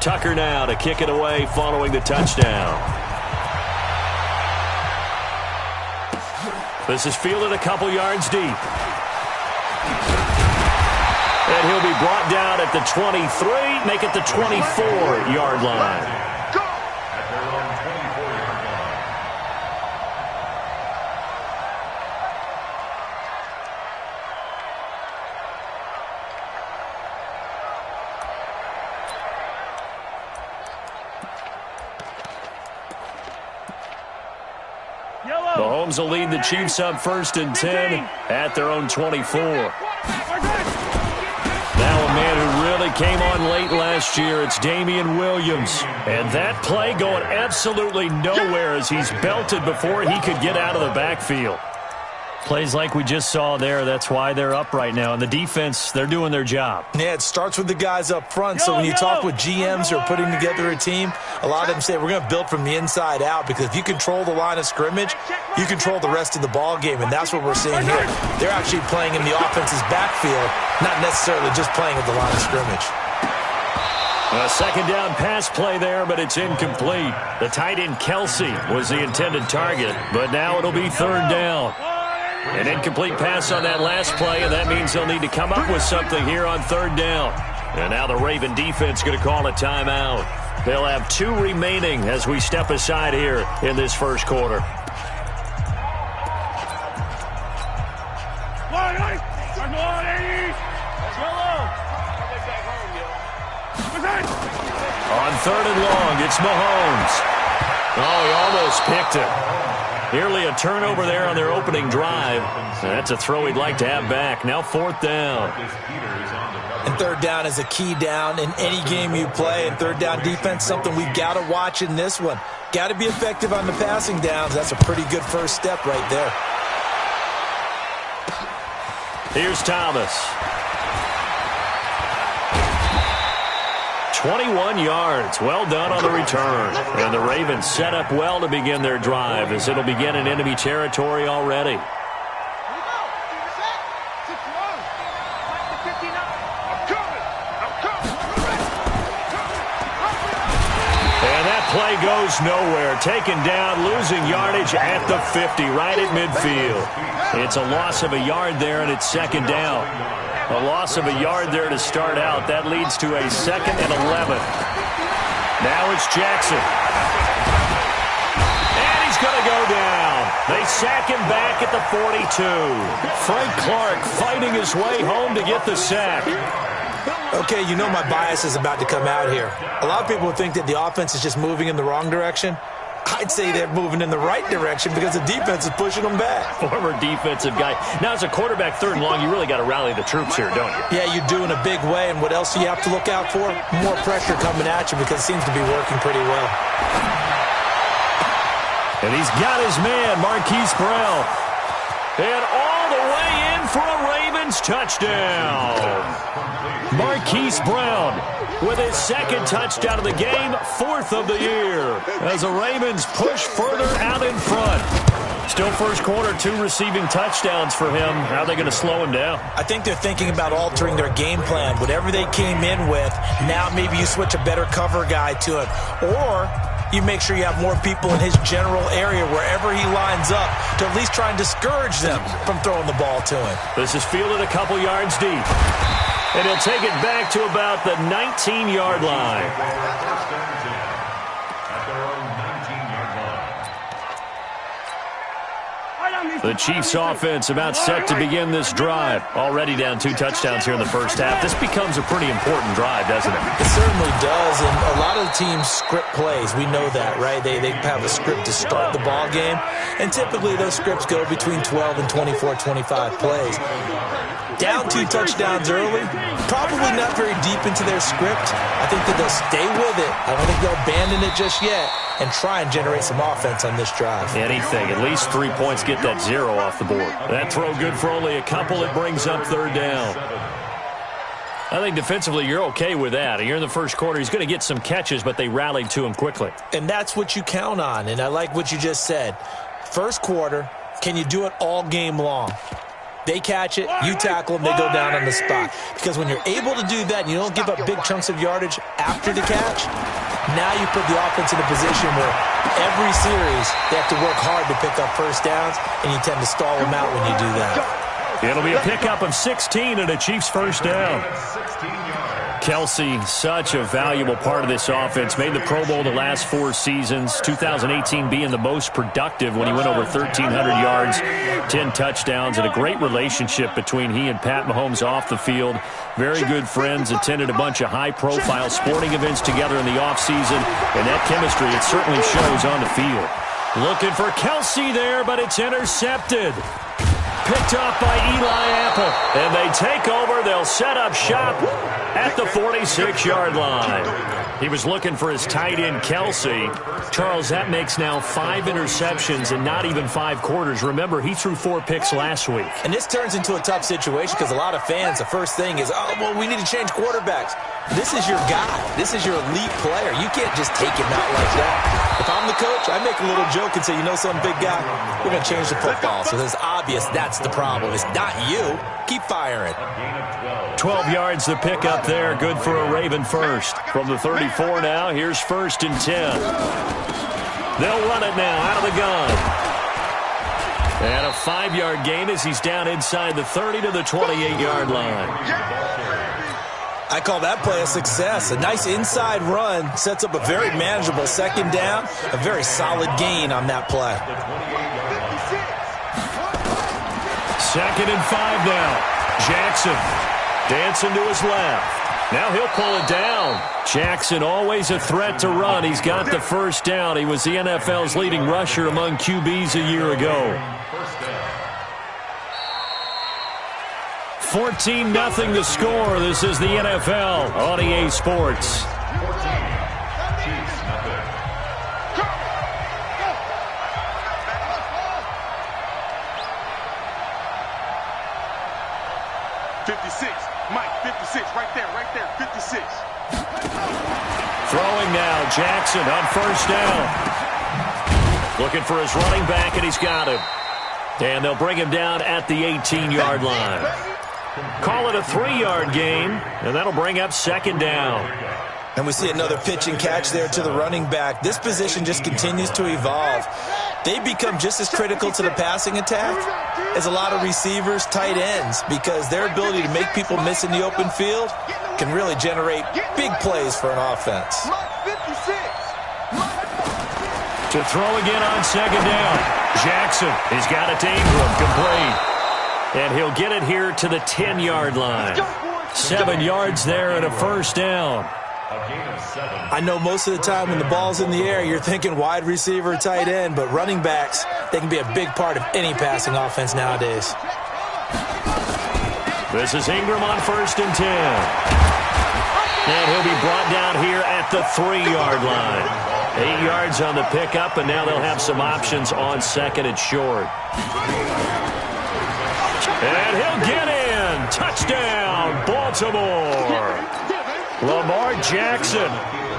Tucker now to kick it away following the touchdown. This is fielded a couple yards deep. And he'll be brought down at the 23, make it the 24-yard line. Mahomes will lead the Chiefs up 1st and 10 at their own 24. Now a man who really came on late last year, it's Damian Williams. And that play going absolutely nowhere as he's belted before he could get out of the backfield. Plays like we just saw there, that's why they're up right now. And the defense, they're doing their job. Yeah, it starts with the guys up front. So when you talk with GMs who are putting together a team, a lot of them say we're going to build from the inside out, because if you control the line of scrimmage, you control the rest of the ball game, and that's what we're seeing here. They're actually playing in the offense's backfield, not necessarily just playing at the line of scrimmage. A second down pass play there, but it's incomplete. The tight end Kelsey was the intended target, but now it'll be 3rd down. An incomplete pass on that last play, and that means they'll need to come up with something here on 3rd down. And now the Raven defense going to call a timeout. They'll have 2 remaining as we step aside here in this first quarter. On 3rd and long, it's Mahomes. Oh, he almost picked it. Nearly a turnover there on their opening drive. That's a throw he'd like to have back. Now 4th down. And 3rd down is a key down in any game you play. And 3rd down defense, something we've got to watch in this one. Got to be effective on the passing downs. That's a pretty good first step right there. Here's Thomas. 21 yards. Well done on the return. And the Ravens set up well to begin their drive, as it'll begin in enemy territory already. And that play goes nowhere. Taken down, losing yardage at the 50, right at midfield. It's a loss of a yard there, and it's 2nd down. A loss of a yard there to start out. That leads to a 2nd and 11. Now it's Jackson. And he's going to go down. They sack him back at the 42. Frank Clark fighting his way home to get the sack. Okay, you know my bias is about to come out here. A lot of people think that the offense is just moving in the wrong direction. I'd say they're moving in the right direction because the defense is pushing them back. Former defensive guy. Now, as a quarterback 3rd and long, you really got to rally the troops here, don't you? Yeah, you do in a big way. And what else do you have to look out for? More pressure coming at you, because it seems to be working pretty well. And he's got his man, Marquise Brown. And all the way in for a Ravens touchdown. Marquise Brown with his 2nd touchdown of the game, 4th of the year, as the Ravens push further out in front. Still first quarter, 2 receiving touchdowns for him. How are they going to slow him down? I think they're thinking about altering their game plan. Whatever they came in with, now maybe you switch a better cover guy to it. Or you make sure you have more people in his general area wherever he lines up to at least try and discourage them from throwing the ball to him. This is fielded a couple yards deep. And he'll take it back to about the 19-yard line. The Chiefs offense about set to begin this drive. Already down 2 touchdowns here in the first half. This becomes a pretty important drive, doesn't it? It certainly does, and a lot of the teams script plays. We know that, right? They have a script to start the ball game, and typically those scripts go between 12 and 24, 25 plays. Down 2 touchdowns early, probably not very deep into their script. I think that they'll stay with it. I don't think they'll abandon it just yet and try and generate some offense on this drive. Anything, at least 3 points, get that 0 off the board. That throw good for only a couple. It brings up 3rd down. I think defensively you're okay with that. You're in the first quarter. He's going to get some catches, but they rallied to him quickly. And that's what you count on, and I like what you just said. First quarter, can you do it all game long? They catch it, you tackle them, they go down on the spot. Because when you're able to do that and you don't give up big chunks of yardage after the catch, now you put the offense in a position where every series they have to work hard to pick up first downs, and you tend to stall them out when you do that. It'll be a pickup of 16 and a Chiefs first down. Kelsey, such a valuable part of this offense. Made the Pro Bowl the last 4 seasons. 2018 being the most productive when he went over 1,300 yards, 10 touchdowns, and a great relationship between he and Pat Mahomes off the field. Very good friends. Attended a bunch of high-profile sporting events together in the offseason. And that chemistry, it certainly shows on the field. Looking for Kelsey there, but it's intercepted. Picked off by Eli Apple. And they take over. They'll set up shop at the 46-yard line. He was looking for his tight end, Kelsey. Charles, that makes now 5 interceptions in not even 5 quarters. Remember, he threw 4 picks last week. And this turns into a tough situation because a lot of fans, the first thing is, oh, well, we need to change quarterbacks. This is your guy. This is your elite player. You can't just take him out like that. If I'm the coach, I make a little joke and say, you know some big guy, we're going to change the football. So it's obvious that's the problem. It's not you. Keep firing. 12 yards the pickup there. Good for a Raven first. From the 34 now, here's 1st and 10. They'll run it now out of the gun. And a 5-yard gain as he's down inside the 30 to the 28-yard line. I call that play a success. A nice inside run sets up a very manageable second down. A very solid gain on that play. 2nd and 5 now. Jackson dancing to his left. Now he'll pull it down. Jackson always a threat to run. He's got the first down. He was the NFL's leading rusher among QBs a year ago. 14-0 the score. This is the NFL on EA Sports. Mike, 56, right there, 56. Throwing now, Jackson on first down. Looking for his running back, and he's got him. And they'll bring him down at the 18-yard line. Call it a 3-yard gain, and that'll bring up 2nd down. And we see another pitch and catch there to the running back. This position just continues to evolve. They become just as critical to the passing attack as a lot of receivers, tight ends, because their ability to make people miss in the open field can really generate big plays for an offense. To throw again on 2nd down. Jackson has got it to Ingram, complete. And he'll get it here to the 10-yard line. 7 yards there and a first down. I know most of the time when the ball's in the air, you're thinking wide receiver, tight end, but running backs, they can be a big part of any passing offense nowadays. This is Ingram on 1st and 10. And he'll be brought down here at the 3-yard line. 8 yards on the pickup, and now they'll have some options on 2nd and short. And he'll get in. Touchdown, Baltimore. Lamar Jackson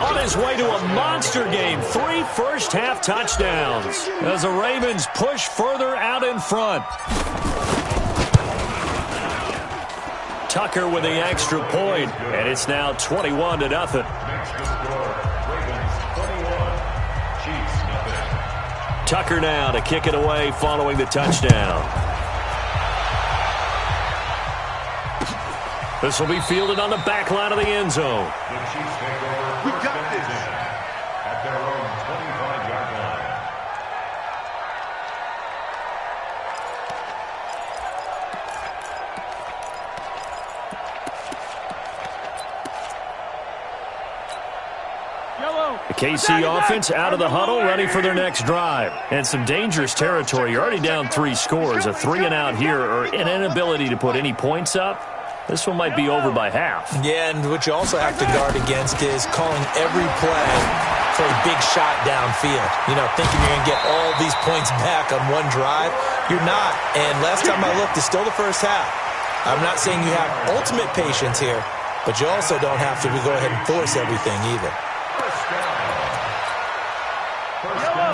on his way to a monster game. 3 first-half touchdowns as the Ravens push further out in front. Tucker with the extra point, and it's now 21-0. Tucker now to kick it away following the touchdown. This will be fielded on the back line of the end zone. We got this. At their own 25-yard line. The KC offense out of the huddle, ready for their next drive. And some dangerous territory. You're already down 3 scores. A 3-and-out here, or an inability to put any points up. This one might be over by half. Yeah, and what you also have to guard against is calling every play for a big shot downfield. You know, thinking you're going to get all these points back on one drive. You're not. And last time I looked, it's still the first half. I'm not saying you have ultimate patience here, but you also don't have to go ahead and force everything either.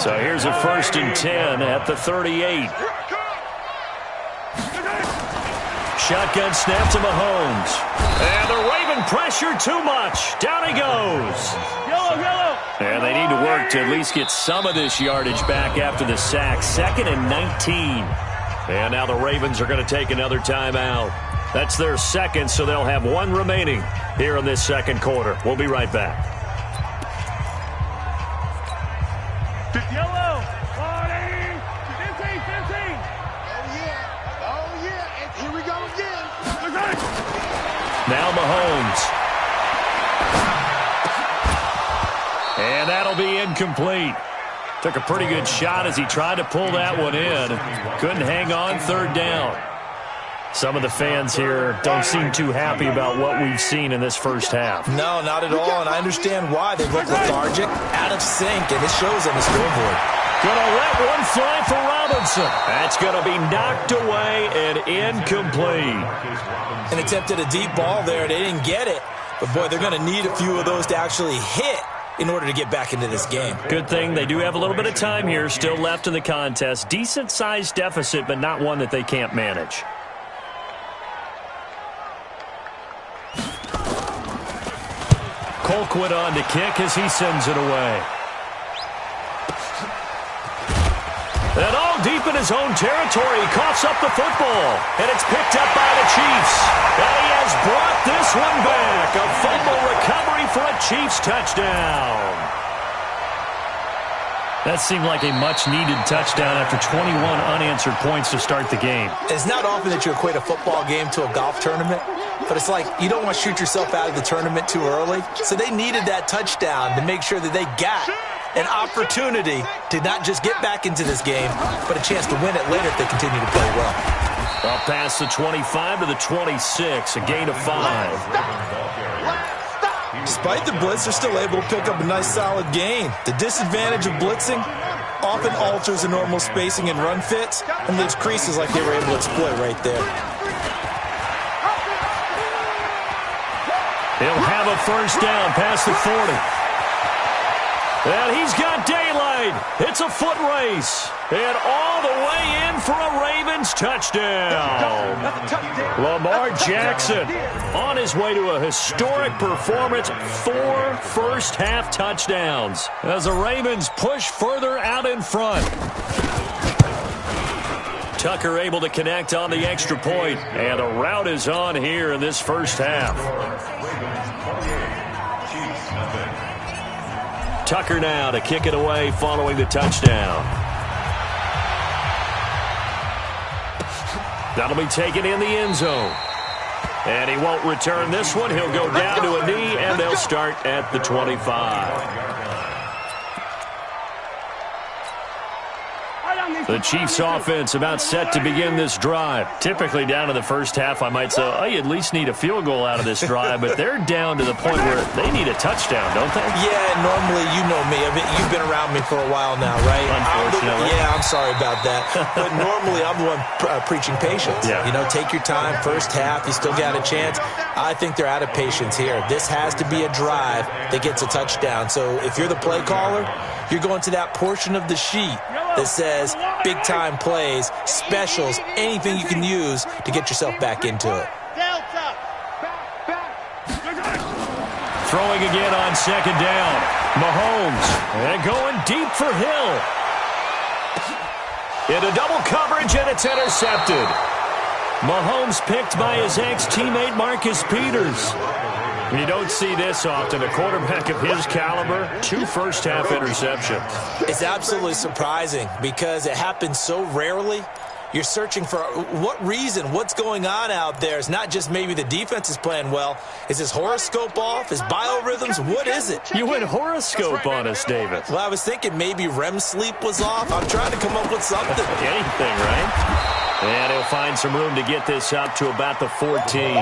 So here's a 1st and 10 at the 38. shotgun snap to Mahomes. And the Raven pressure too much. Down he goes. And they need to work to at least get some of this yardage back after the sack. 2nd and 19. And now the Ravens are going to take another timeout. That's their second, so they'll have one remaining here in this second quarter. We'll be right back. Yellow. 15. Oh, yeah. And here we go again. Now Mahomes. And that'll be incomplete. Took a pretty good shot as he tried to pull that one in. Couldn't hang on, 3rd down. Some of the fans here don't seem too happy about what we've seen in this first half. No, not at all, and I understand why. They look lethargic, out of sync, and it shows on the scoreboard. Gonna let one fly for Robinson. That's gonna be knocked away and incomplete. And attempted a deep ball there. They didn't get it. But, boy, they're going to need a few of those to actually hit in order to get back into this game. Good thing they do have a little bit of time here still left in the contest. Decent-sized deficit, but not one that they can't manage. Colquitt on to kick as he sends it away. And all deep in his own territory, he coughs up the football. And it's picked up by the Chiefs. And he has brought this one back. A fumble recovery for a Chiefs touchdown. That seemed like a much-needed touchdown after 21 unanswered points to start the game. It's not often that you equate a football game to a golf tournament, but it's like you don't want to shoot yourself out of the tournament too early. So they needed that touchdown to make sure that they got an opportunity to not just get back into this game, but a chance to win it later if they continue to play well. Up past the 25 to the 26, a gain of 5. Despite the blitz, they're still able to pick up a nice solid gain. The disadvantage of blitzing often alters the normal spacing and run fits and leaves creases like they were able to exploit right there. He'll have a first down past the 40. And he's got daylight. It's a foot race. And all the way in for a Ravens touchdown. Lamar Jackson on his way to a historic performance. 4 first-half touchdowns as the Ravens push further out in front. Tucker able to connect on the extra point. And the route is on here in this first half. Tucker now to kick it away following the touchdown. That'll be taken in the end zone. And he won't return this one. He'll go down to a knee, and they'll start at the 25. The Chiefs offense about set to begin this drive. Typically down to the first half, I might say, oh, you at least need a field goal out of this drive, but they're down to the point where they need a touchdown, don't they? Yeah, normally, you know me. You've been around me for a while now, right? Unfortunately. I'm sorry about that. But normally, I'm the one preaching patience. Yeah. You know, take your time. First half, you still got a chance. I think they're out of patience here. This has to be a drive that gets a touchdown. So if you're the play caller, you're going to that portion of the sheet that says big-time plays, specials, anything you can use to get yourself back into it. Throwing again on second down. Mahomes and going deep for Hill. Into double coverage, and it's intercepted. Mahomes picked by his ex-teammate Marcus Peters. You don't see this often. A quarterback of his caliber, 2 first-half interceptions. It's absolutely surprising because it happens so rarely. You're searching for what reason, what's going on out there. It's not just maybe the defense is playing well. Is his horoscope off? His biorhythms? What is it? You went horoscope on us, David. Well, I was thinking maybe REM sleep was off. I'm trying to come up with something. Anything, right? And he'll find some room to get this up to about the 14.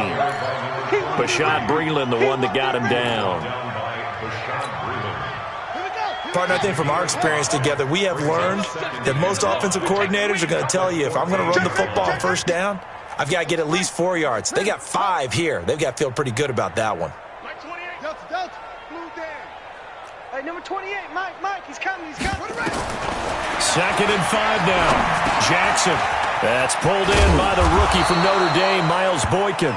Bashad Breeland, the one that got him down. Partner, I think from our experience together, we have learned that most offensive coordinators are going to tell you, if I'm going to run the football on first down, I've got to get at least 4 yards. They got 5 here. They've got to feel pretty good about that one. Hey, number 28, Mike, he's coming. 2nd and 5 now. Jackson That's pulled in by the rookie from Notre Dame, Miles Boykin.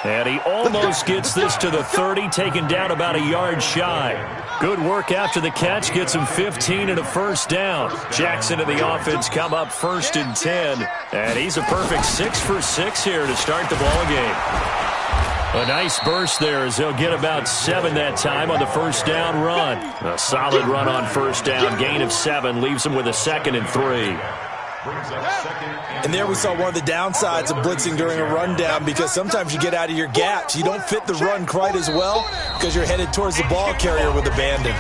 And he almost gets this to the 30, taken down about a yard shy. Good work after the catch, gets him 15 and a first down. Jackson and the offense come up 1st and 10. And he's a perfect 6 for 6 here to start the ball game. A nice burst there as he'll get about 7 that time on the first down run. A solid run on first down, gain of 7, leaves him with a 2nd and 3. And there we saw one of the downsides of blitzing during a rundown, because sometimes you get out of your gaps. You don't fit the run quite as well because you're headed towards the ball carrier with abandon.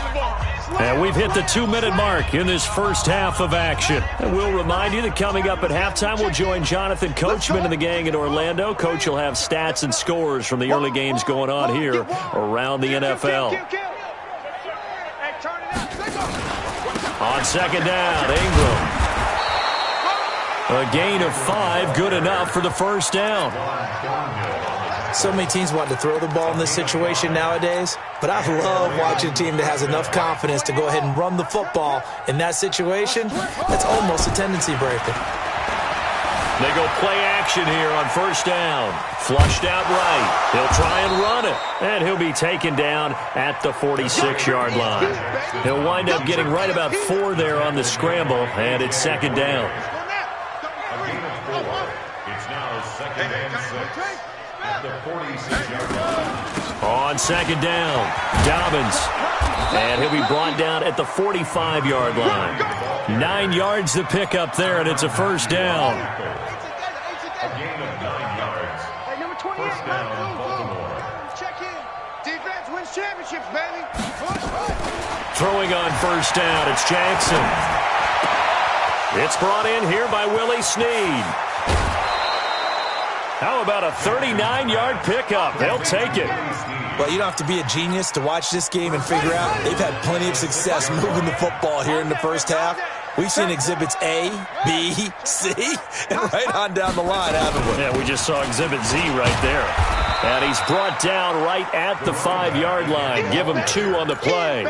And we've hit the 2-minute mark in this first half of action. And we'll remind you that coming up at halftime, we'll join Jonathan Coachman and the gang in Orlando. Coach will have stats and scores from the early games going on here around the NFL. On second down, Ingram. A gain of 5, good enough for the first down. So many teams want to throw the ball in this situation nowadays, but I love watching a team that has enough confidence to go ahead and run the football in that situation. That's almost a tendency breaker. They go play action here on first down. Flushed out right. He'll try and run it, and he'll be taken down at the 46-yard line. He'll wind up getting right about 4 there on the scramble, and it's second down. It's now 2nd and 6 at the 46-yard line. On second down, Dobbins. And he'll be brought down at the 45-yard line. 9 yards to pick up there, and it's a first down. A gain of 9 yards. First down, Baltimore. Check in. Defense wins championships, baby. Throwing on first down, it's Jackson. It's brought in here by Willie Snead. How about a 39-yard pickup? They'll take it. Well, you don't have to be a genius to watch this game and figure out they've had plenty of success moving the football here in the first half. We've seen exhibits A, B, C, and right on down the line, haven't we? Yeah, we just saw exhibit Z right there. And he's brought down right at the 5-yard line. Give him 2 on the play.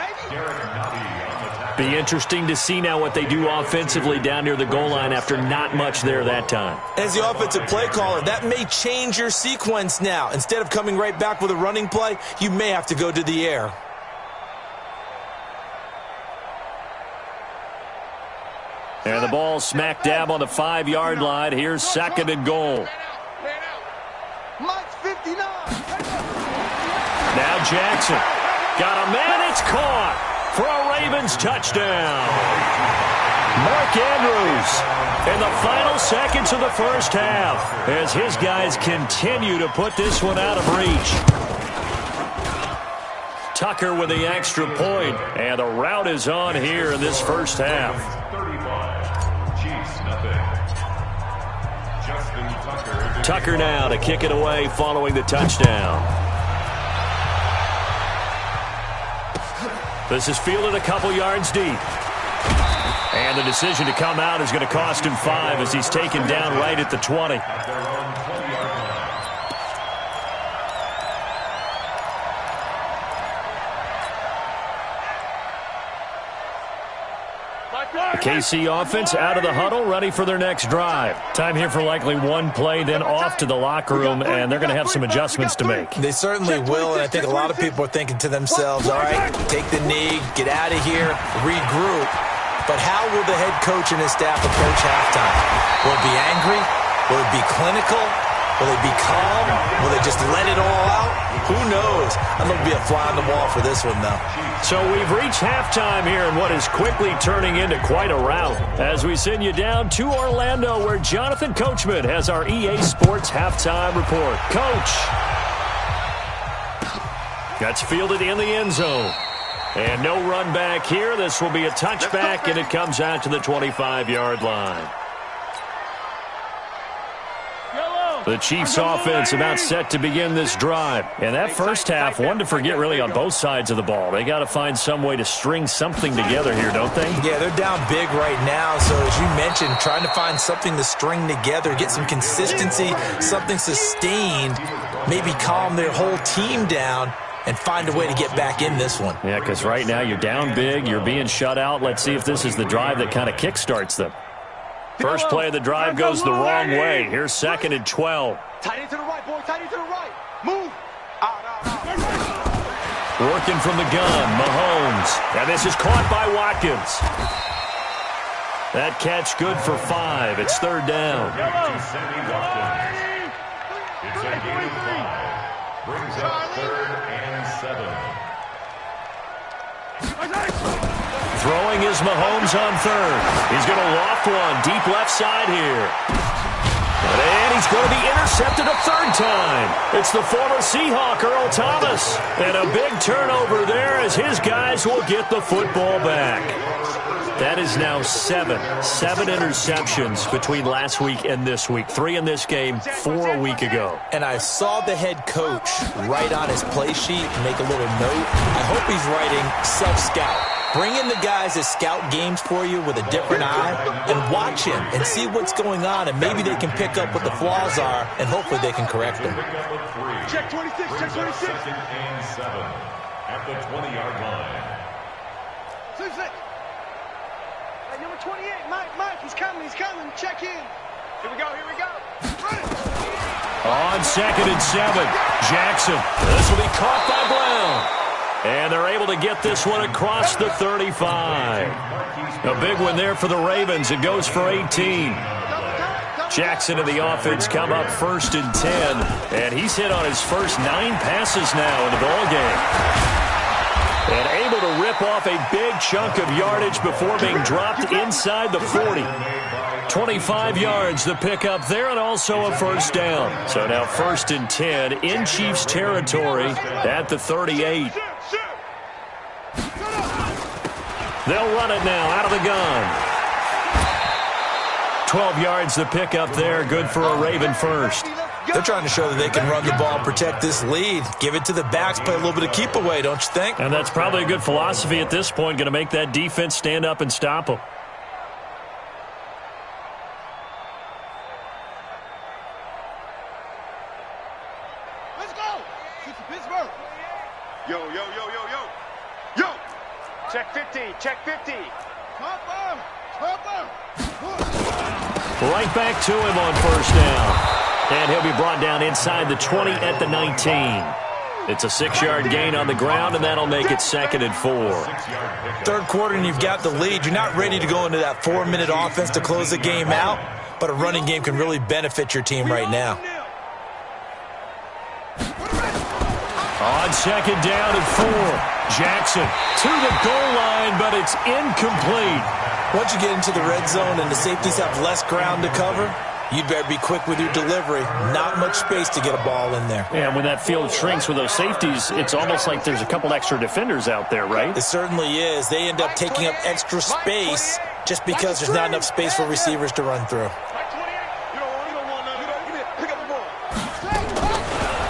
Be interesting to see now what they do offensively down near the goal line after not much there that time. As the offensive play caller, that may change your sequence now. Instead of coming right back with a running play, you may have to go to the air. And the ball smack dab on the 5-yard line. Here's 2nd and goal. Mike's 59. Now Jackson. Got a man. It's caught for a Ravens touchdown. Mark Andrews in the final seconds of the first half as his guys continue to put this one out of reach. Tucker with the extra point, and the rout is on here in this first half. 35. Chiefs, nothing. Justin Tucker now to kick it away following the touchdown. This is fielded a couple yards deep. And the decision to come out is going to cost him 5 as he's taken down right at the 20. The KC offense out of the huddle, ready for their next drive. Time here for likely one play, then off to the locker room, and they're going to have some adjustments to make. They certainly will, and I think a lot of people are thinking to themselves, all right, take the knee, get out of here, regroup. But how will the head coach and his staff approach halftime? Will it be angry? Will it be clinical? Will they be calm? Will they just let it all out? Who knows? I'm going to be a fly on the wall for this one, though. So we've reached halftime here in what is quickly turning into quite a rout as we send you down to Orlando where Jonathan Coachman has our EA Sports halftime report. Coach. That's fielded in the end zone. And no run back here. This will be a touchback, and it comes out to the 25-yard line. The Chiefs offense about set to begin this drive. And that first half, one to forget really on both sides of the ball. They got to find some way to string something together here, don't they? Yeah, they're down big right now. So as you mentioned, trying to find something to string together, get some consistency, something sustained, maybe calm their whole team down and find a way to get back in this one. Yeah, because right now you're down big, you're being shut out. Let's see if this is the drive that kind of kickstarts them. First play of the drive goes the wrong way. Here's 2nd and 12. Tight end to the right, boy. Tight end to the right. Move. Working from the gun, Mahomes. And this is caught by Watkins. That catch good for 5. It's 3rd down. It's a gain of 5. Brings up 3rd and 7. Throwing is Mahomes on 3rd. He's going to loft one deep left side here. And he's going to be intercepted a 3rd time. It's the former Seahawk, Earl Thomas. And a big turnover there as his guys will get the football back. That is now 7 interceptions between last week and this week. 3 in this game, 4 a week ago. And I saw the head coach write on his play sheet, make a little note. I hope he's writing self-scout. Bring in the guys that scout games for you with a different eye and watch him and see what's going on, and maybe they can pick up what the flaws are, and hopefully they can correct them. Check 26, check 26. 2nd and 7 at the 20-yard line. 26. Number 28, Mike, he's coming. Check in. Here we go. On 2nd and 7, Jackson. This will be caught by Brown. And they're able to get this one across the 35. A big one there for the Ravens. It goes for 18. Jackson and the offense come up 1st and 10. And he's hit on his first 9 passes now in the ballgame. And able to rip off a big chunk of yardage before being dropped inside the 40. 25 yards the pickup there, and also a 1st down. So now 1st and 10 in Chiefs territory at the 38. They'll run it now out of the gun. 12 yards the pickup there, good for a Raven first. They're trying to show that they can run the ball and protect this lead. Give it to the backs, play a little bit of keep away, don't you think? And that's probably a good philosophy at this point, going to make that defense stand up and stop them. Let's go. Pittsburgh. Yo. Check 50. Cover. Right back to him on 1st down. And he'll be brought down inside the 20 at the 19. It's a 6-yard gain on the ground, and that'll make it 2nd and 4. 3rd quarter, and you've got the lead. You're not ready to go into that 4-minute offense to close the game out, but a running game can really benefit your team right now. On 2nd down and 4, Jackson to the goal line, but it's incomplete. Once you get into the red zone and the safeties have less ground to cover, you'd better be quick with your delivery. Not much space to get a ball in there. Yeah, when that field shrinks with those safeties, it's almost like there's a couple extra defenders out there, right? It certainly is. They end up taking up extra space just because there's not enough space for receivers to run through.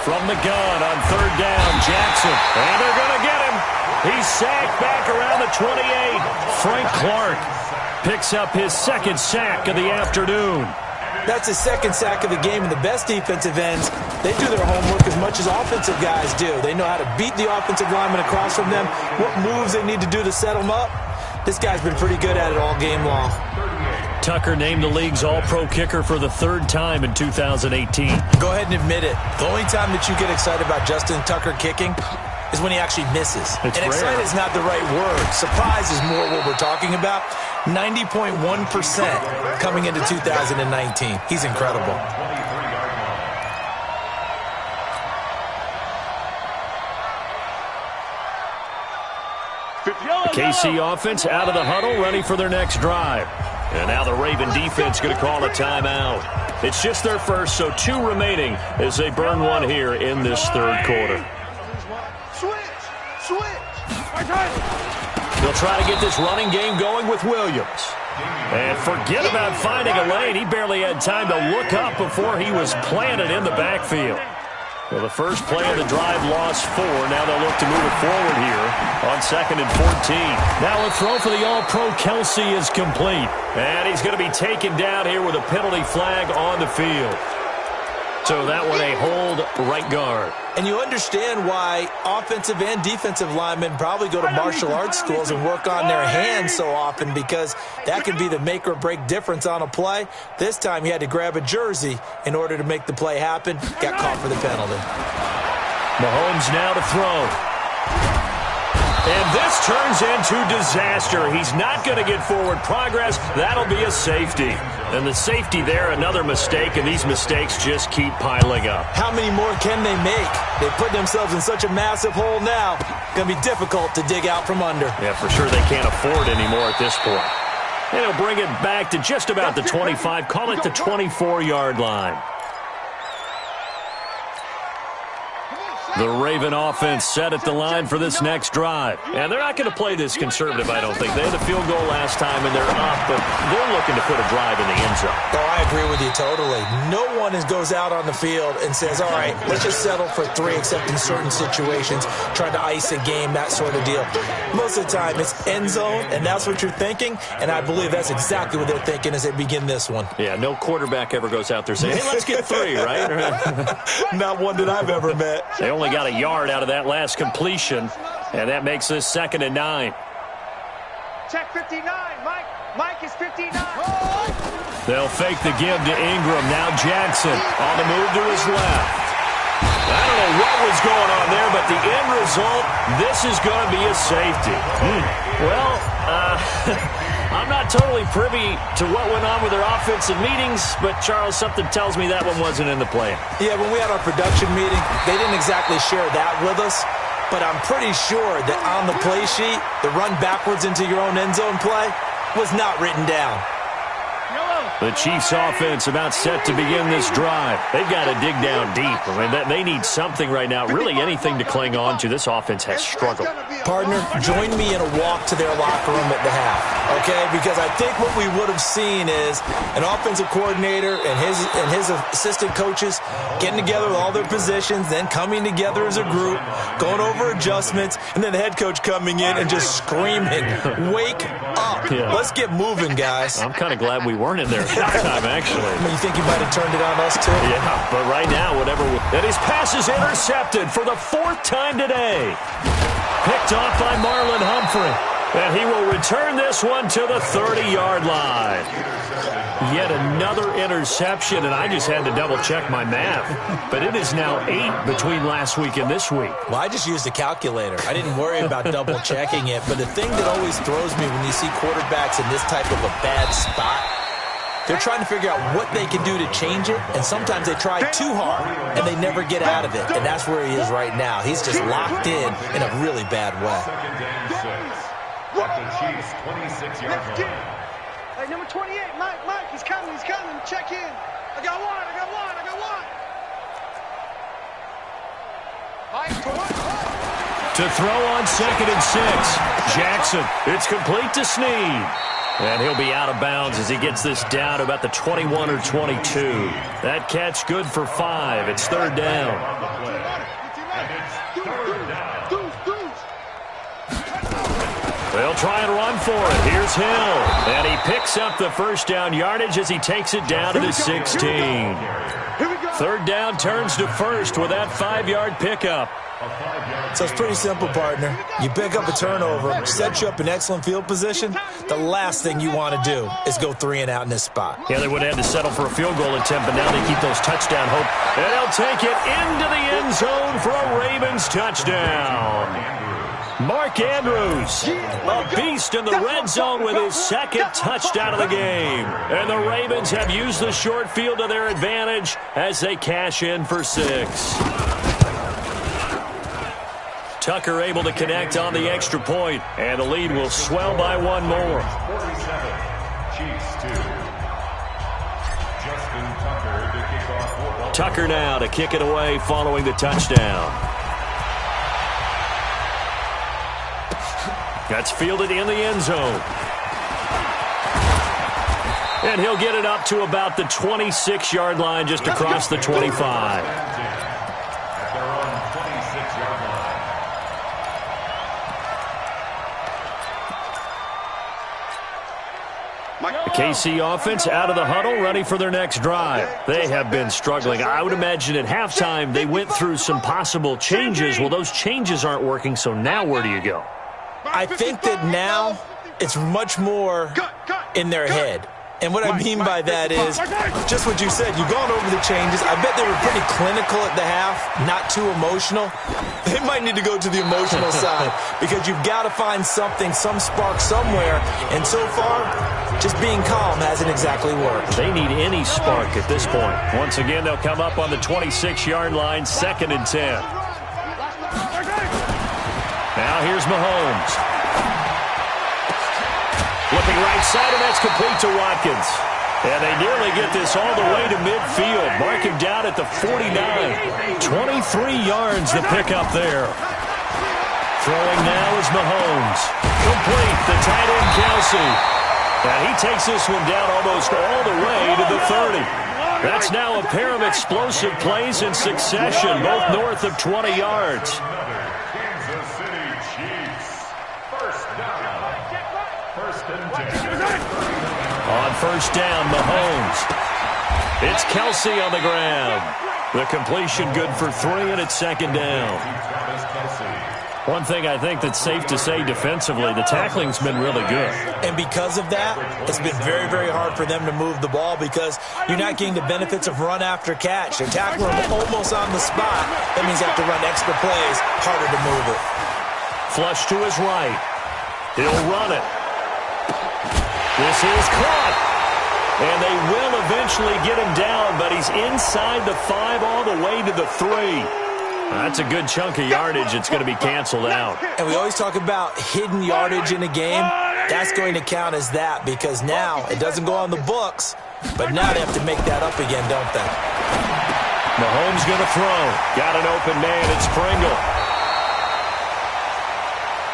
From the gun on 3rd down, Jackson. And they're going to get him. He's sacked back around the 28. Frank Clark picks up his 2nd sack of the afternoon. That's his 2nd sack of the game, and the best defensive ends, they do their homework as much as offensive guys do. They know how to beat the offensive lineman across from them, what moves they need to do to set them up. This guy's been pretty good at it all game long. Tucker named the league's all-pro kicker for the 3rd time in 2018. Go ahead and admit it. The only time that you get excited about Justin Tucker kicking is when he actually misses. It's and rare. excited is not the right word. Surprise is more what we're talking about. 90.1% coming into 2019. He's incredible. The KC offense out of the huddle, ready for their next drive. And now the Raven defense going to call a timeout. It's just their first, so 2 remaining as they burn one here in this 3rd quarter. Switch. They'll try to get this running game going with Williams. And forget about finding a lane. He barely had time to look up before he was planted in the backfield. Well, the first play of the drive lost 4. Now they'll look to move it forward here on 2nd and 14. Now a throw for the All-Pro Kelsey is complete. And he's going to be taken down here with a penalty flag on the field. So that one a hold right guard. And you understand why offensive and defensive linemen probably go to martial arts schools and work on their hands so often, because that can be the make or break difference on a play. This time he had to grab a jersey in order to make the play happen. Got caught for the penalty. Mahomes now to throw. And this turns into disaster. He's not going to get forward progress. That'll be a safety. And the safety there, another mistake, and these mistakes just keep piling up. How many more can they make? They put themselves in such a massive hole now. Going to be difficult to dig out from under. Yeah, for sure they can't afford anymore at this point. And he'll bring it back to just about the 25, call it the 24-yard line. The Raven offense set at the line for this next drive. And they're not going to play this conservative, I don't think. They had a field goal last time, and they're up, but they're looking to put a drive in the end zone. Oh, I agree with you totally. No one goes out on the field and says, all right, let's just settle for 3, except in certain situations, trying to ice a game, that sort of deal. Most of the time, it's end zone, and that's what you're thinking, and I believe that's exactly what they're thinking as they begin this one. Yeah, no quarterback ever goes out there saying, hey, let's get 3, right? Not one that I've ever met. They only got a yard out of that last completion, and that makes this 2nd and 9. Check 59, Mike. Mike is 59. They'll fake the give to Ingram. Now Jackson on the move to his left. I don't know what was going on there, but the end result, this is going to be a safety. Well, I'm not totally privy to what went on with their offensive meetings, but, Charles, something tells me that one wasn't in the plan. Yeah, when we had our production meeting, they didn't exactly share that with us, but I'm pretty sure that on the play sheet, the run backwards into your own end zone play was not written down. The Chiefs offense about set to begin this drive. They've got to dig down deep. I mean, they need something right now, really anything to cling on to. This offense has struggled. Partner, join me in a walk to their locker room at the half, okay? Because I think what we would have seen is an offensive coordinator and his assistant coaches getting together with all their positions, then coming together as a group, going over adjustments, and then the head coach coming in and just screaming, wake up. Yeah. Let's get moving, guys. I'm kind of glad we weren't in there at that time, actually. I mean, you think he might have turned it on us, too? Yeah, but right now, whatever. And his pass is intercepted for the 4th time today. Picked off by Marlon Humphrey. And he will return this one to the 30-yard line. Yet another interception, and I just had to double-check my math. But it is now 8 between last week and this week. Well, I just used a calculator. I didn't worry about double-checking it. But the thing that always throws me when you see quarterbacks in this type of a bad spot, they're trying to figure out what they can do to change it, and sometimes they try too hard, and they never get out of it. And that's where he is right now. He's just locked in a really bad way. 2nd and 6. At the Chiefs' 26-yard line. Hey, number 28, Mike, he's coming. Check in. I got one. To throw on 2nd and 6. Jackson, it's complete to Snead. And he'll be out of bounds as he gets this down to about the 21 or 22. That catch good for 5. It's 3rd down. They'll try and run for it. Here's Hill. And he picks up the 1st down yardage as he takes it down to the 16. 3rd down turns to 1st with that 5-yard pickup. So it's pretty simple, partner. You pick up a turnover, set you up in excellent field position. The last thing you want to do is go 3 and out in this spot. Yeah, they would have had to settle for a field goal attempt, but now they keep those touchdown hope. And they'll take it into the end zone for a Ravens touchdown. Mark Andrews, a beast in the red zone with his 2nd touchdown of the game. And the Ravens have used the short field to their advantage as they cash in for 6. Tucker able to connect on the extra point, and the lead will swell by 1 more. 47, Chiefs 2. Justin Tucker to kick off. Tucker now to kick it away following the touchdown. That's fielded in the end zone. And he'll get it up to about the 26-yard line, just across the 25. The KC offense out of the huddle, ready for their next drive. They have been struggling. I would imagine at halftime they went through some possible changes. Well, those changes aren't working, so now where do you go? I think that now it's much more in their head. And what I mean by that is just what you said. You've gone over the changes. I bet they were pretty clinical at the half, not too emotional. They might need to go to the emotional side because you've got to find something, some spark somewhere. And so far, just being calm hasn't exactly worked. They need any spark at this point. Once again, they'll come up on the 26-yard line, 2nd and 10. Now here's Mahomes. Looking right side, and that's complete to Watkins. And they nearly get this all the way to midfield. Mark him down at the 49. 23 yards to pick up there. Throwing now is Mahomes. Complete, the tight end Kelsey. And he takes this one down almost all the way to the 30. That's now a pair of explosive plays in succession, both north of 20 yards. On first down, Mahomes. It's Kelsey on the ground. The completion good for 3, and it's 2nd down. One thing I think that's safe to say defensively, the tackling's been really good. And because of that, it's been very, very hard for them to move the ball because you're not getting the benefits of run after catch. They're tackling them almost on the spot. That means they have to run extra plays, harder to move it. Flush to his right. He'll run it. This is caught. And they will eventually get him down, but he's inside the 5 all the way to the 3. That's a good chunk of yardage. It's going to be canceled out. And we always talk about hidden yardage in a game. That's going to count as that because now it doesn't go on the books, but now they have to make that up again, don't they? Mahomes going to throw. Got an open man. It's Pringle.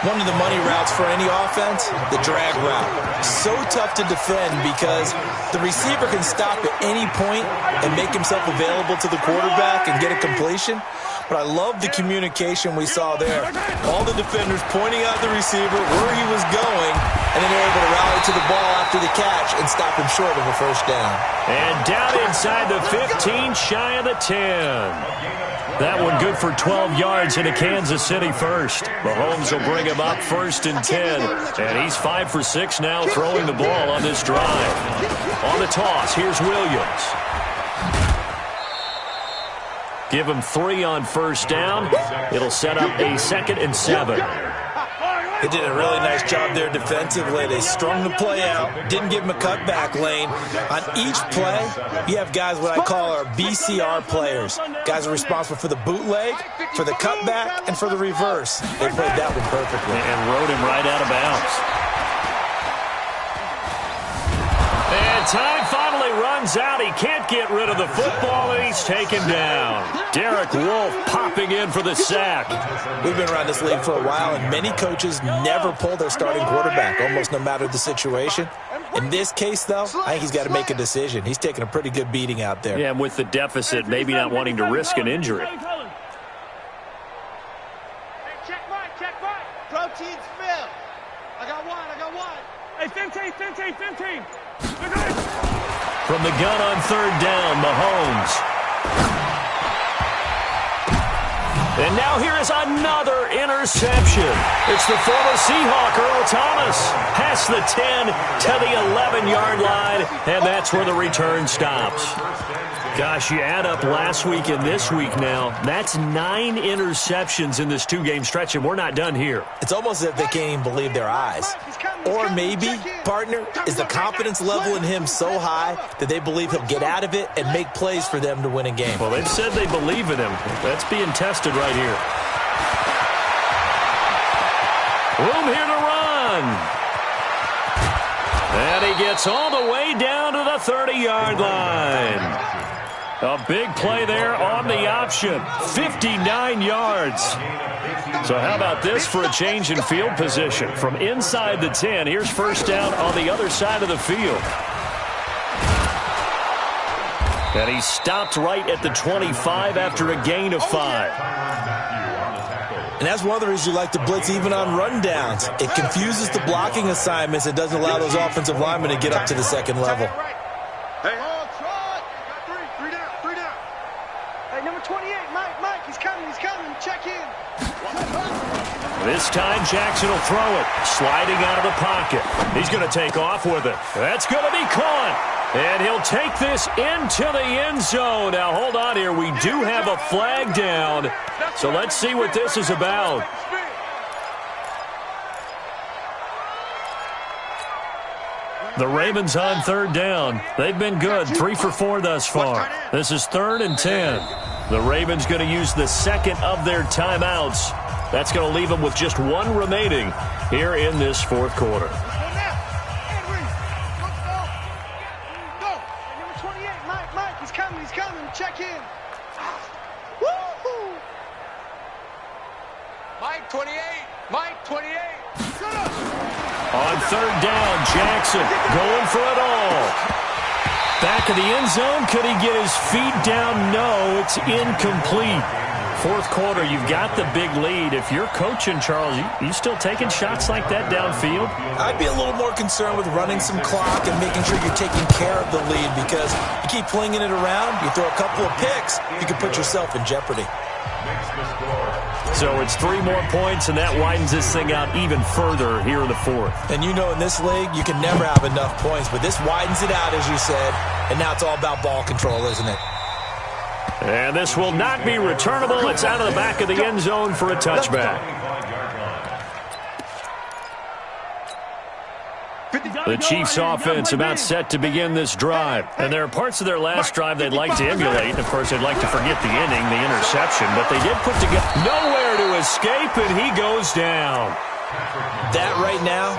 One of the money routes for any offense, the drag route. So tough to defend because the receiver can stop at any point and make himself available to the quarterback and get a completion. But I love the communication we saw there. All the defenders pointing out the receiver, where he was going, and then they're able to rally to the ball after the catch and stop him short of a first down. And down inside the 15, shy of the 10. That one good for 12 yards into Kansas City first. Mahomes will bring him up 1st and 10. And he's 5 for 6 now throwing the ball on this drive. On the toss, here's Williams. Give him 3 on first down. It'll set up a 2nd and 7. They did a really nice job there defensively. They strung the play out, didn't give him a cutback lane. On each play, you have guys what I call our BCR players. Guys are responsible for the bootleg, for the cutback, and for the reverse. They played that one perfectly. And rode him right out of bounds. And time finally runs out. He can't get rid of the football, and he's taken down. Derek Wolfe popping in for the sack. We've been around this league for a while, and many coaches never pull their starting quarterback, almost no matter the situation. In this case, though, I think he's got to make a decision. He's taking a pretty good beating out there. Yeah, and with the deficit, maybe not wanting to risk an injury. Check right. Proteins fill. I got one. Hey, 15. From the gun on 3rd down, Mahomes. And now here is another interception. It's the former Seahawk, Earl Thomas. Past the 10 to the 11-yard line, and that's where the return stops. Gosh, you add up last week and this week now, that's 9 interceptions in this 2-game stretch, and we're not done here. It's almost as if they can't even believe their eyes. Or maybe, partner, is the confidence level in him so high that they believe he'll get out of it and make plays for them to win a game. Well, they've said they believe in him. That's being tested right here. Room here to run. And he gets all the way down to the 30-yard line. A big play there on the option. 59 yards. So how about this for a change in field position? From inside the 10, here's first down on the other side of the field. And he stopped right at the 25 after a gain of 5. And that's one of the reasons you like to blitz even on rundowns. It confuses the blocking assignments. It doesn't allow those offensive linemen to get up to the second level. Hey, three down. Hey, number 28, Mike, he's coming. Check in. This time, Jackson will throw it. Sliding out of the pocket. He's going to take off with it. That's going to be caught. And he'll take this into the end zone. Now, hold on here. We do have a flag down. So let's see what this is about. The Ravens on third down. They've been good. 3 for 4 thus far. This is 3rd and 10. The Ravens going to use the second of their timeouts. That's going to leave them with just 1 remaining here in this 4th quarter. He's coming. Check in. Mike 28. On third down, Jackson going for it all. Back of the end zone. Could he get his feet down? No, it's incomplete. 4th quarter, you've got the big lead. If you're coaching, Charles, you still taking shots like that downfield? I'd be a little more concerned with running some clock and making sure you're taking care of the lead, because you keep flinging it around, you throw a couple of picks, you can put yourself in jeopardy. So it's 3 more points, and that widens this thing out even further here in the 4th. And you know in this league, you can never have enough points, but this widens it out, as you said, and now it's all about ball control, isn't it? And this will not be returnable. It's out of the back of the end zone for a touchback. The Chiefs offense about set to begin this drive. And there are parts of their last drive they'd like to emulate. Of course, they'd like to forget the ending, the interception. But they did put together nowhere to escape, and he goes down. That right now,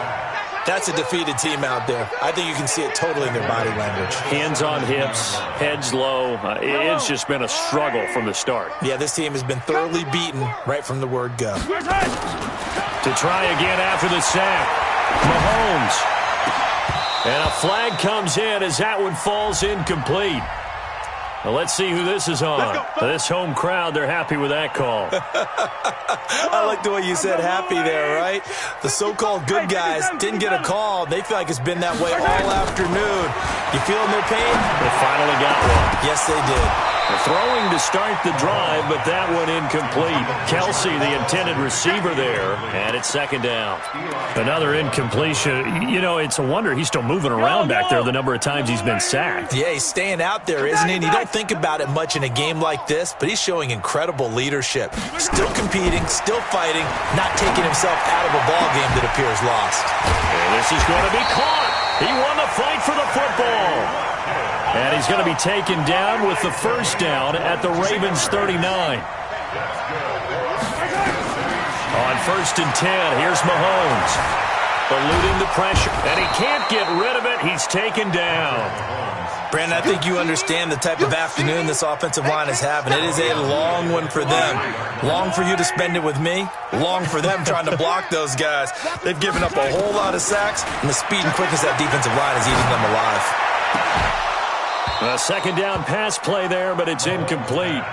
that's a defeated team out there. I think you can see it totally in their body language. Hands on hips, heads low. It's just been a struggle from the start. Yeah, this team has been thoroughly beaten right from the word go. To try again after the sack, Mahomes. And a flag comes in as that one falls incomplete. Well, let's see who this is on. This home crowd, they're happy with that call. I like the way you said happy there, right? The so-called good guys didn't get a call. They feel like it's been that way all afternoon. You feeling their pain? They finally got one. Yes, they did. They're throwing to start the drive, but that one incomplete. Kelsey, the intended receiver there, and it's 2nd down. Another incompletion. You know, it's a wonder he's still moving around back there the number of times he's been sacked. Yeah, he's staying out there, isn't he? And you don't think about it much in a game like this, but he's showing incredible leadership. Still competing, still fighting, not taking himself out of a ball game that appears lost. And this is going to be caught. He won the fight for the football. And he's going to be taken down with the 1st down at the Ravens 39. On 1st and 10, here's Mahomes. Eluding the pressure, and he can't get rid of it. He's taken down. Brandon, I think you understand the type of afternoon this offensive line is having. It is a long one for them. Long for you to spend it with me. Long for them trying to block those guys. They've given up a whole lot of sacks, and the speed and quickness of that defensive line is eating them alive. A 2nd down pass play there, but it's incomplete.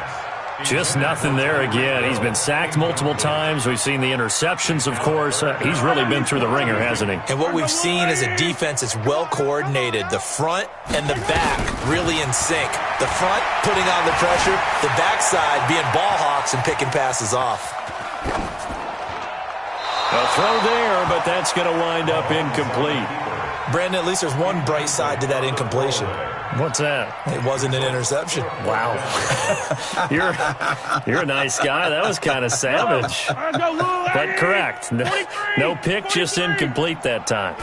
Just nothing there again. He's been sacked multiple times. We've seen the interceptions, of course. He's really been through the ringer, hasn't he? And what we've seen is a defense that's well coordinated. The front and the back really in sync. The front putting on the pressure, the backside being ball hawks and picking passes off. A throw there, but that's going to wind up incomplete. Brandon, at least there's one bright side to that incompletion. What's that? It wasn't an interception. Wow. You're a nice guy. That was kind of savage. But correct. No pick, just incomplete that time.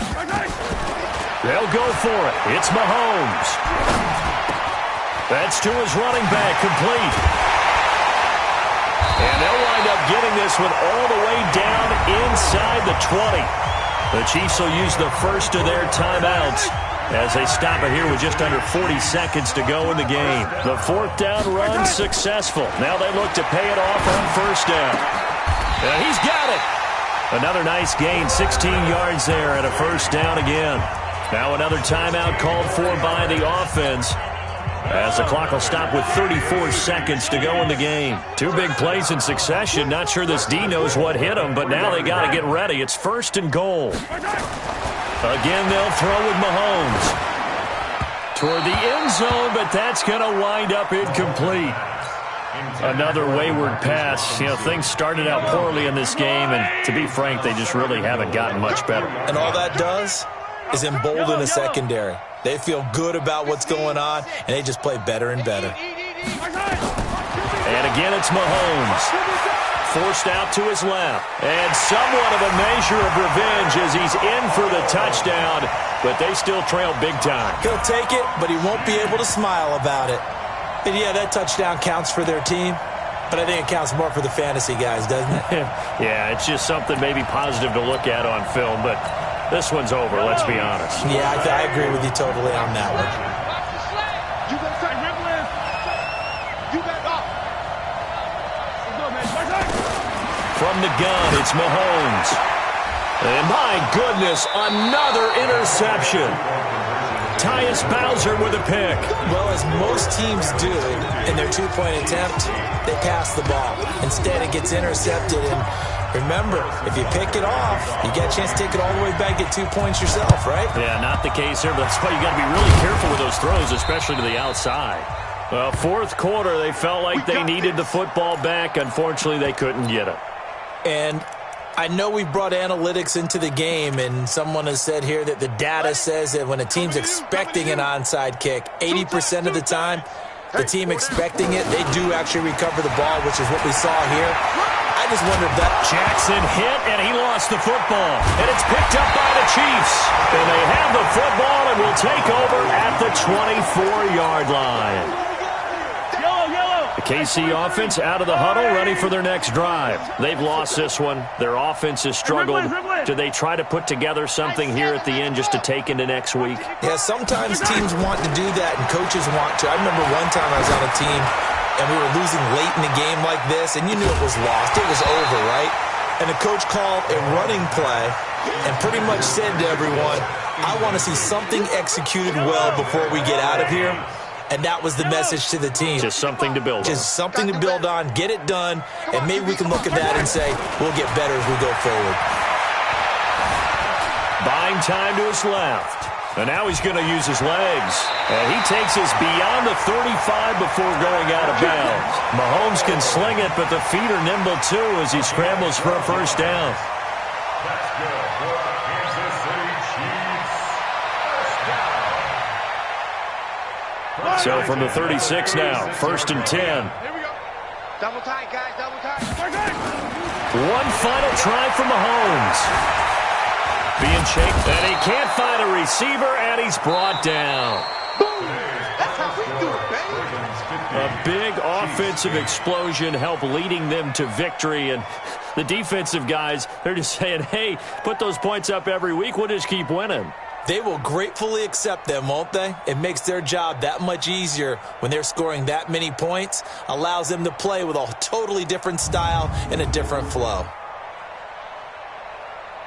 They'll go for it. It's Mahomes. That's to his running back, complete. And they'll wind up getting this one all the way down inside the 20. The Chiefs will use the first of their timeouts as they stop it here with just under 40 seconds to go in the game. The 4th down run successful. Now they look to pay it off on 1st down. And he's got it. Another nice gain, 16 yards there and a 1st down again. Now another timeout called for by the offense. as the clock will stop with 34 seconds to go in the game. Two big plays in succession. Not sure this D knows what hit him, but now they got to get ready. It's 1st and goal. Again, they'll throw with Mahomes. Toward the end zone, but that's going to wind up incomplete. Another wayward pass. You know, things started out poorly in this game, and to be frank, they just really haven't gotten much better. And all that does is embolden the secondary. They feel good about what's going on, and they just play better and better. And again, it's Mahomes. Forced out to his left. And somewhat of a measure of revenge as he's in for the touchdown, but they still trail big time. He'll take it, but he won't be able to smile about it. And yeah, that touchdown counts for their team, but I think it counts more for the fantasy guys, doesn't it? Yeah, it's just something maybe positive to look at on film, but this one's over, let's be honest. Yeah, I agree with you totally on that one. You better say, Ripley. You better off. From the gun, it's Mahomes. And my goodness, another interception. Tyus Bowser with a pick. Well, as most teams do in their two-point attempt, they pass the ball. Instead, it gets intercepted. And remember, if you pick it off, you get a chance to take it all the way back, get 2 points yourself, right? Yeah, not the case here, but that's why you got to be really careful with those throws, especially to the outside. Well, 4th quarter, they felt like they needed the football back. Unfortunately, they couldn't get it. And I know we brought analytics into the game, and someone has said here that the data says that when a team's expecting an onside kick, 80% of the time, the team expecting it, they do actually recover the ball, which is what we saw here. I just wonder if that... Jackson hit, and he lost the football. And it's picked up by the Chiefs. And they have the football and will take over at the 24-yard line. The KC offense out of the huddle, ready for their next drive. They've lost this one. Their offense has struggled. Do they try to put together something here at the end just to take into next week? Yeah, sometimes teams want to do that, and coaches want to. I remember one time I was on a team, and we were losing late in the game like this, and you knew it was lost. It was over, right? And the coach called a running play and pretty much said to everyone, I want to see something executed well before we get out of here. And that was the message to the team. Just something to build on. Just something to build on, get it done, and maybe we can look at that and say, we'll get better as we go forward. Buying time to his left. And now he's going to use his legs. And he takes us beyond the 35 before going out of bounds. Mahomes can sling it, but the feet are nimble too as he scrambles for a first down. That's good for Kansas City Chiefs. First down. So from the 36 now, 1st and 10. Here we go. Double tight, guys, double tight. One final try for Mahomes. Being chased, and he can't find a receiver, and he's brought down. Boom. That's how we do it, baby. A big offensive explosion helped leading them to victory, and the defensive guys, they're just saying, hey, put those points up every week, we'll just keep winning. They will gratefully accept them, won't they? It makes their job that much easier when they're scoring that many points, allows them to play with a totally different style and a different flow.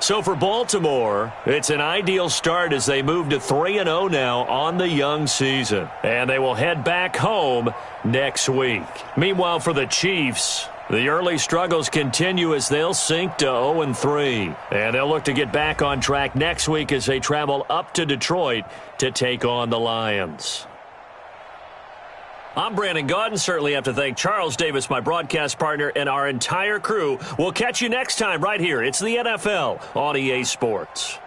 So for Baltimore, it's an ideal start as they move to 3-0 now on the young season. And they will head back home next week. Meanwhile, for the Chiefs, the early struggles continue as they'll sink to 0-3. And they'll look to get back on track next week as they travel up to Detroit to take on the Lions. I'm Brandon Gaudin. Certainly have to thank Charles Davis, my broadcast partner, and our entire crew. We'll catch you next time right here. It's the NFL on EA Sports.